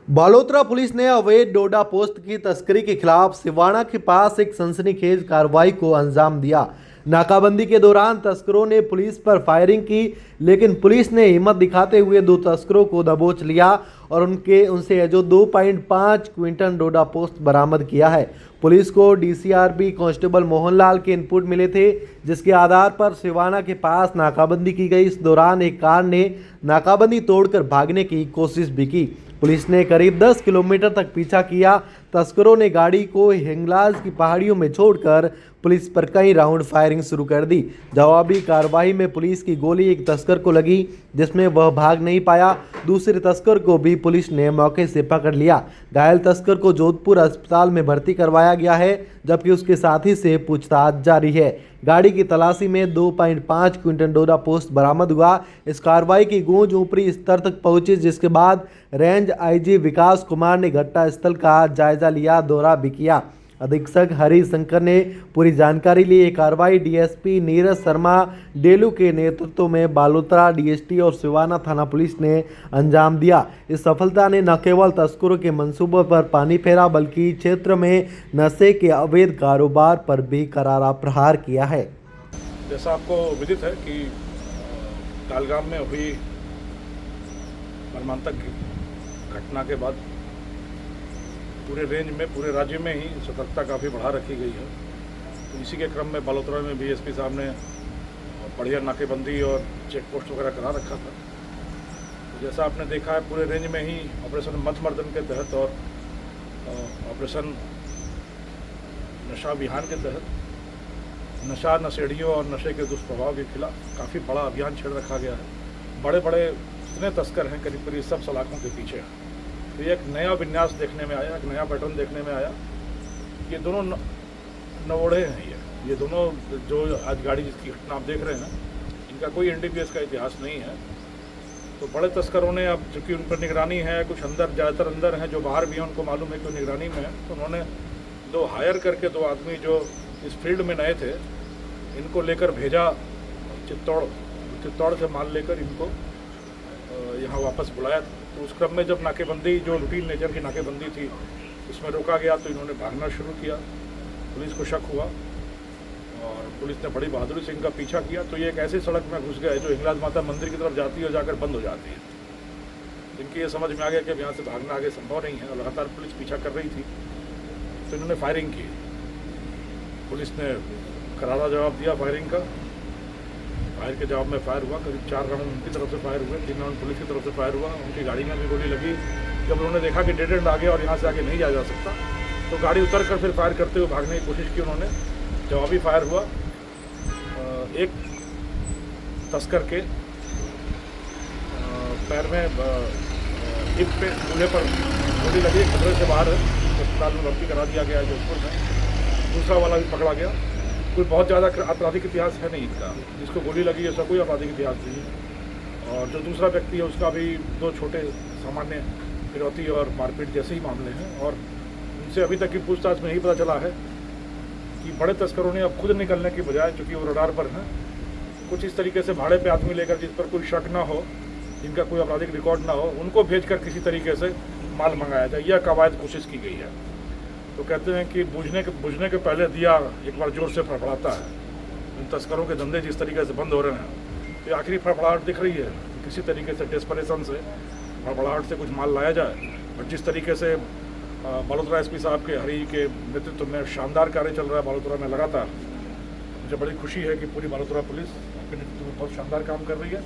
Balotra police ने अवैध डोडा पोस्त की तस्करी के खिलाफ सिवाना के पास एक सनसनीखेज कार्रवाई को अंजाम दिया। नाकाबंदी के दौरान तस्करों ने पुलिस पर फायरिंग की, लेकिन पुलिस ने हिम्मत दिखाते हुए दो तस्करों को दबोच लिया और उनसे जो 2.5 क्विंटल डोडा पोस्त बरामद किया है। पुलिस को डीसीआरपी कांस्टेबल मोहनलाल के इनपुट मिले थे, जिसके आधार पर सिवाना के पास नाकाबंदी की गई। इस दौरान एक कार ने नाकाबंदी तोड़कर भागने की कोशिश भी की। पुलिस ने करीब 10 किलोमीटर तक पीछा किया। तस्करों ने गाड़ी को हिंगलाज की पहाड़ियों में छोड़कर पुलिस पर कई राउंड फायरिंग शुरू कर दी। जवाबी कार्रवाई में पुलिस की गोली एक तस्कर को लगी, जिसमें वह भाग नहीं पाया। दूसरे तस्कर को भी पुलिस ने मौके से पकड़ लिया। घायल तस्कर को जोधपुर अस्पताल में भर्ती करवाया गया है, जबकि उसके साथी से पूछताछ जारी है। गाड़ी की तलाशी में 2.5 क्विंटल डोडा पोस्त बरामद हुआ। इस कार्रवाई की गूंज ऊपरी स्तर तक पहुंची, जिसके बाद रेंज आईजी विकास कुमार ने घटनास्थल का जायजा लिया, दौरा भी किया। अधीक्षक हरि शंकर ने पूरी जानकारी ली। ये कार्रवाई डीएसपी नीरज शर्मा डेलू के नेतृत्व में बालोतरा डीएसटी और सिवाना थाना पुलिस ने अंजाम दिया। इस सफलता ने न केवल तस्करों के मंसूबों पर पानी फेरा, बल्कि क्षेत्र में नशे के अवैध कारोबार पर भी करारा प्रहार किया है। जैसा आपको विदित है कि कालगाम में हुई मर्मांतक घटना के बाद पूरे रेंज में, पूरे राज्य में ही सतर्कता काफ़ी बढ़ा रखी गई है। तो इसी के क्रम में बालोतरा में बीएसपी साहब ने बढ़िया नाकेबंदी और चेक पोस्ट वगैरह करा रखा था। तो जैसा आपने देखा है, पूरे रेंज में ही ऑपरेशन मत्स्यमर्दन के तहत और ऑपरेशन नशा अभियान के तहत नशा, नशेड़ियों और नशे के दुष्प्रभाव के खिलाफ काफ़ी बड़ा अभियान छेड़ रखा गया है। बड़े बड़े जितने तस्कर हैं, करीब करीब सब सलाखों के पीछे हैं। तो ये एक नया विन्यास देखने में आया, एक नया पैटर्न देखने में आया। ये दोनों नवोढ़े हैं। ये दोनों जो आज गाड़ी जिसकी घटना आप देख रहे हैं, इनका कोई एनडीपीएस का इतिहास नहीं है। तो बड़े तस्करों ने, अब चूँकि उन पर निगरानी है, कुछ अंदर, ज़्यादातर अंदर हैं, जो बाहर भी हैं उनको मालूम है कि निगरानी में है, तो उन्होंने दो हायर करके दो आदमी जो इस फील्ड में नए थे, इनको लेकर भेजा चित्तौड़ से माल लेकर इनको यहाँ वापस बुलाया था। तो उस क्रम में जब नाकेबंदी, जो रूटीन नेचर की नाकेबंदी थी, उसमें रोका गया, तो इन्होंने भागना शुरू किया। पुलिस को शक हुआ और पुलिस ने बड़ी बहादुरी से इनका पीछा किया। तो ये एक ऐसी सड़क में घुस गए जो हिंगलाज माता मंदिर की तरफ जाती है और जाकर बंद हो जाती है। इनकी ये समझ में आ गया कि अब यहाँ से भागना आगे संभव नहीं है और लगातार पुलिस पीछा कर रही थी। तो इन्होंने फायरिंग की। पुलिस ने करारा जवाब दिया फायरिंग का। फायर के जवाब में फायर हुआ, करीब 4 राउंड उनकी तरफ से फायर हुए, 3 राउंड पुलिस की तरफ से फायर हुआ। उनकी गाड़ी में भी गोली लगी। जब उन्होंने देखा कि डेड एंड आ गया और यहाँ से आगे नहीं जाया जा सकता, तो गाड़ी उतर कर फिर फायर करते हुए भागने की कोशिश की उन्होंने। जवाबी फायर हुआ। एक तस्कर के पैर में, हिप पे, चूल्हे पर गोली लगी, खतरे से बाहर अस्पताल में भर्ती करा दिया गया है जोधपुर में। दूसरा वाला भी पकड़ा गया। कोई बहुत ज़्यादा आपराधिक इतिहास है नहीं इनका, जिसको गोली लगी ऐसा कोई आपराधिक इतिहास नहीं है। और जो दूसरा व्यक्ति है, उसका भी 2 छोटे सामान्य फिरौती और मारपीट जैसे ही मामले हैं। और उनसे अभी तक की पूछताछ में यही पता चला है कि बड़े तस्करों ने अब खुद निकलने की बजाय, चूँकि वो रडार पर हैं, कुछ इस तरीके से भाड़े पे आदमी लेकर, जिस पर कोई शक ना हो, जिनका कोई आपराधिक रिकॉर्ड ना हो, उनको भेजकर किसी तरीके से माल मंगाया जाए, यह कवायद कोशिश की गई है। तो कहते हैं कि बुझने के पहले दिया एक बार जोर से फड़फड़ाता है। इन तस्करों के धंधे जिस तरीके से बंद हो रहे हैं, तो आखिरी फड़फड़ाहट दिख रही है। किसी तरीके से डेस्परेशन से, फड़फड़ाहट से कुछ माल लाया जाए। और जिस तरीके से बालोतरा एसपी साहब के, हरि के नेतृत्व में शानदार कार्य चल रहा है बालोतरा में लगातार, मुझे बड़ी खुशी है कि पूरी बालोतरा पुलिस अपने नेतृत्व में बहुत शानदार काम कर रही है।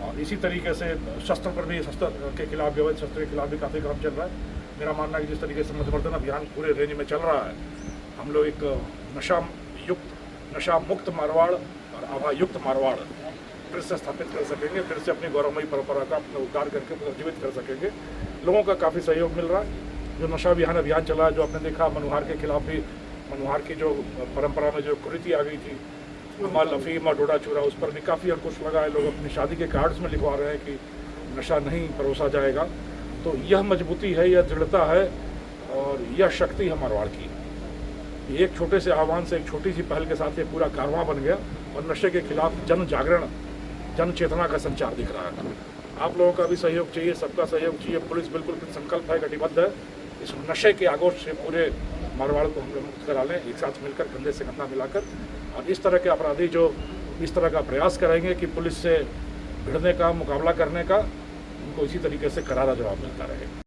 और इसी तरीके से शस्त्र पर भी, शस्त्र के खिलाफ, अवैध शस्त्र के खिलाफ भी काफ़ी काम चल रहा है। मेरा मानना है कि जिस तरीके से मत्स्यमर्दन अभियान पूरे रेंज में चल रहा है, हम लोग एक नशा मुक्त मारवाड़ और आभा युक्त मारवाड़ फिर से स्थापित कर सकेंगे। फिर से अपनी गौरवमयी परंपरा का अपना उद्धार करके पुनर्जीवित कर सकेंगे। लोगों का काफ़ी सहयोग मिल रहा है। जो नशा अभियान चला है, जो आपने देखा, मनुहार के खिलाफ भी, मनुहार की जो परंपरा में जो कुरीति आ गई थी, माल, अफीम और डोडा चूरा, उस पर भी काफ़ी अंकुश लगा है। लोग अपनी शादी के कार्ड्स में लिखवा रहे हैं कि नशा नहीं परोसा जाएगा। तो यह मजबूती है, यह दृढ़ता है और यह शक्ति है मारवाड़ की। एक छोटे से आह्वान से, एक छोटी सी पहल के साथ ये पूरा कारवां बन गया और नशे के खिलाफ जन जागरण, जन चेतना का संचार दिख रहा है। आप लोगों का भी सहयोग चाहिए, सबका सहयोग चाहिए। पुलिस बिल्कुल संकल्प है, कटिबद्ध है। इस नशे के आगोश से पूरे मारवाड़ को हम लोग मुक्त करा लें, एक साथ मिलकर कंधे से कंधा मिलाकर। और इस तरह के अपराधी जो इस तरह का प्रयास करेंगे कि पुलिस से भिड़ने का, मुकाबला करने का, उनको इसी तरीके से करारा जवाब मिलता रहे।